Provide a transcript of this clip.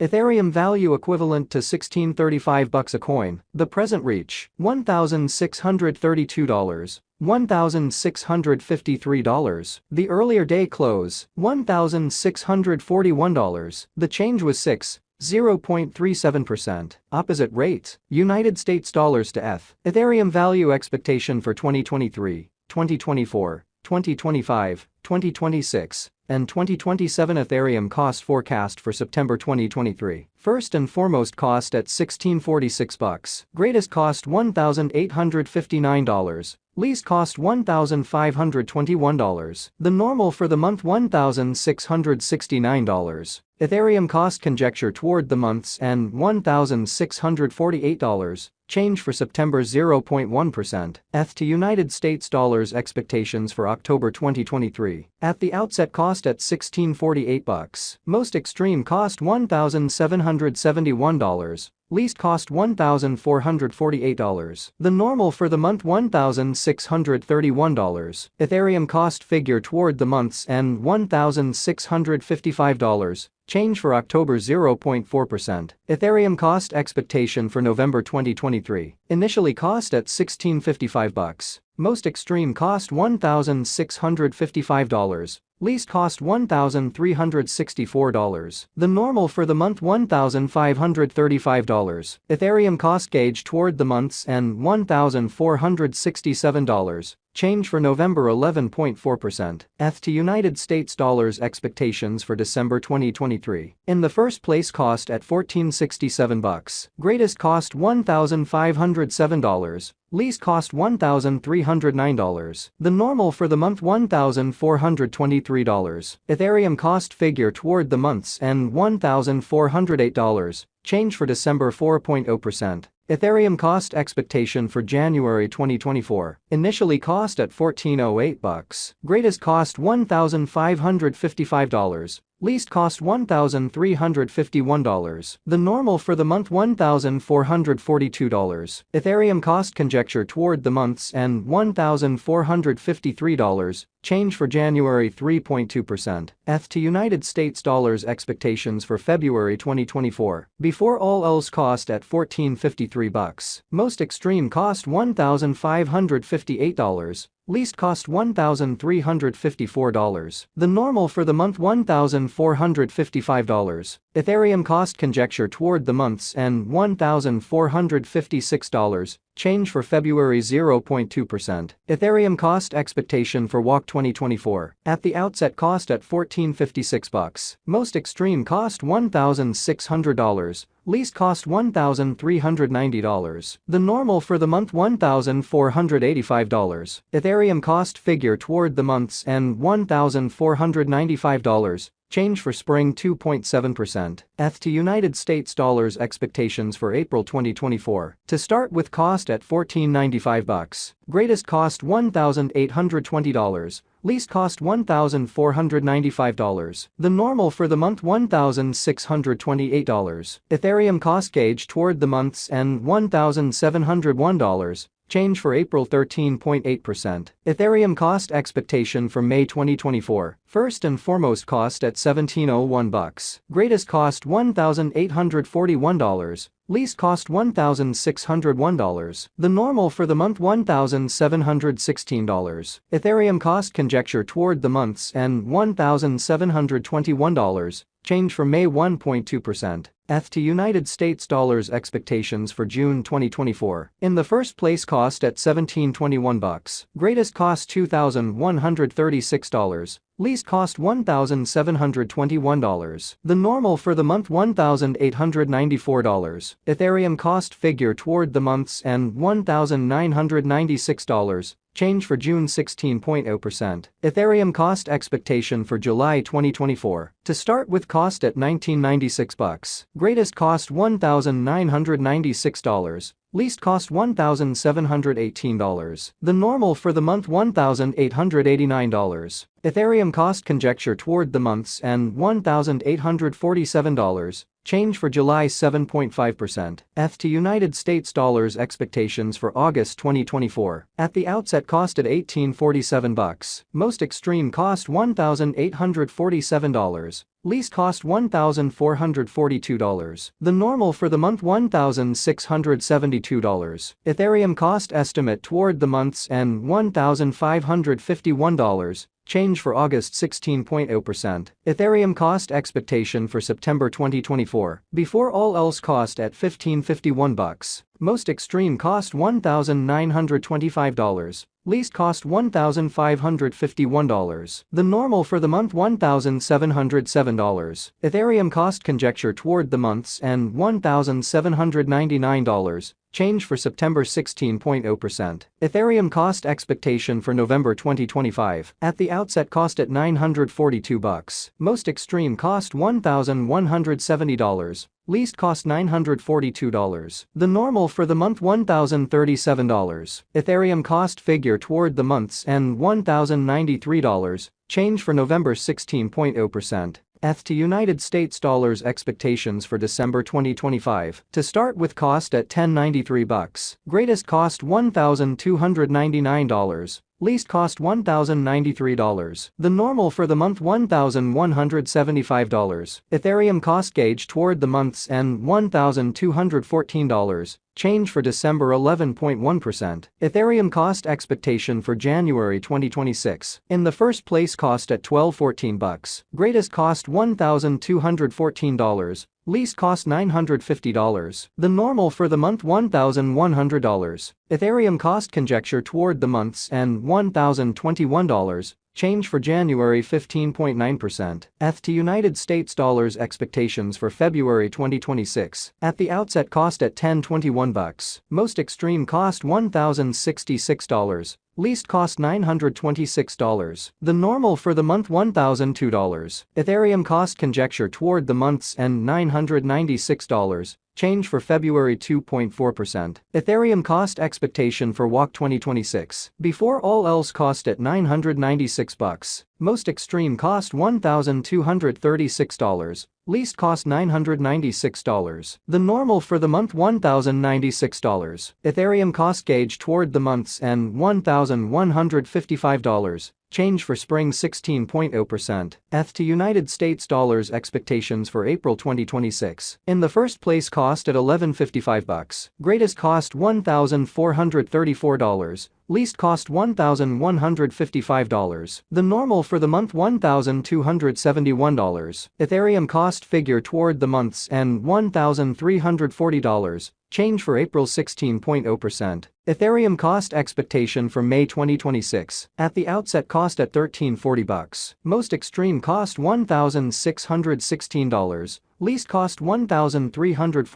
Ethereum value equivalent to $1635 a coin. The present reach, $1,632. $1,653. The earlier day close, $1,641. The change was 0.37%. Opposite rates, United States dollars to ETH. Ethereum value expectation for 2023, 2024, 2025, 2026, and 2027. Ethereum cost forecast for September 2023. First and foremost, cost at $1646. Greatest cost $1,859. Least cost $1,521. The normal for the month $1,669. Ethereum cost conjecture toward the month's end $1,648. Change for September 0.1%. ETH to United States dollars expectations for October 2023. At the outset, cost at $1648. Most extreme cost $1,771. Least cost $1,448. The normal for the month $1,631. Ethereum cost figure toward the month's end $1,655. Change for October 0.4%. Ethereum cost expectation for November 2023. Initially cost at $1655. Most extreme cost $1,655. Least cost $1,364. The normal for the month $1,535. Ethereum cost gauge toward the month's end $1,467. Change for November 11.4%. ETH to United States dollars expectations for December 2023. In the first place, cost at $1467. Greatest cost $1,507. Least cost $1,309. The normal for the month $1,423. Ethereum cost figure toward the month's end $1,408. Change for December 4.0%. Ethereum cost expectation for January 2024. Initially cost at $1408. Greatest cost $1,555. Least cost $1,351. The normal for the month $1,442. Ethereum cost conjecture toward the month's end $1,453. Change for January 3.2%. ETH to United States dollars expectations for February 2024. Before all else, cost at $1453. Most extreme cost $1,558. Least cost $1,354. The normal for the month $1,455. Ethereum cost conjecture toward the month's end $1,456. Change for February 0.2%. Ethereum cost expectation for WAC 2024. At the outset, cost at $1456. Most extreme cost $1,600. Least cost $1,390. The normal for the month $1,485. Ethereum cost figure toward the month's end $1,495. Change for spring 2.7%. ETH to United States dollars expectations for April 2024. To start with, cost at $1495. Greatest cost $1,820. Least cost $1,495. The normal for the month $1,628. Ethereum cost gauge toward the month's end $1,701. Change for April 13.8%. Ethereum cost expectation for May 2024. First and foremost, cost at $1701. Greatest cost $1,841. Least cost $1,601. The normal for the month $1,716. Ethereum cost conjecture toward the month's end $1,721. Change for May 1.2%. ETH to United States dollars expectations for June 2024. In the first place, cost at $1721. Greatest cost $2,136. Least cost $1,721. The normal for the month $1,894. Ethereum cost figure toward the month's end $1,996. Change for June 16.0%. Ethereum cost expectation for July 2024. To start with, cost at $1996. Greatest cost $1,996. Least cost $1,718. The normal for the month $1,889. Ethereum cost conjecture toward the month's end $1,847. Change for July 7.5%. ETH to United States dollars expectations for August 2024. At the outset, cost at $1847. Most extreme cost $1,847. least cost $1,442. The normal for the month $1,672. Ethereum cost estimate toward the month's end $1,551. Change for August 16.0%. Ethereum cost expectation for September 2024. Before all else cost at $1,551. Most extreme cost $1,925. Least cost $1,551. The normal for the month $1,707. Ethereum cost conjecture toward the month's end $1,799. Change for September 16.0%. Ethereum cost expectation for November 2025. At the outset cost at $942. Most extreme cost $1,170. Least cost $942. The normal for the month $1,037. Ethereum cost figure toward the month's end $1,093. Change for November 16.0%. ETH to United States dollars expectations for December 2025. To start with cost at $1093. Greatest cost $1,299. Least cost $1,093. The normal for the month $1,175. Ethereum cost gauge toward the month's end $1,214. Change for December 11.1%. Ethereum cost expectation for January 2026. In the first place cost at $1,214. Greatest cost $1,214. Least cost $950. The normal for the month $1,100. Ethereum cost conjecture toward the month's end $1,021. Change for January 15.9%. ETH to United States dollars expectations for February 2026. At the outset cost at $1021. Most extreme cost $1,066. Least cost $926. The normal for the month $1,002. Ethereum cost conjecture toward the month's end $996. Change for February 2.4%. Ethereum cost expectation for WAC 2026. Before all else cost at $996. Most extreme cost $1,236. Least cost $996. The normal for the month $1,096. Ethereum cost gauge toward the month's end $1,155. Change for spring 16.0%. ETH to United States dollars expectations for April 2026. In the first place cost at $1155. Greatest cost $1,434. Least cost $1,155. The normal for the month $1,271. Ethereum cost figure toward the month's end $1,340. Change for April 16.0%. Ethereum cost expectation for May 2026. At the outset cost at $1,340. Most extreme cost $1,616. Least cost $1,340.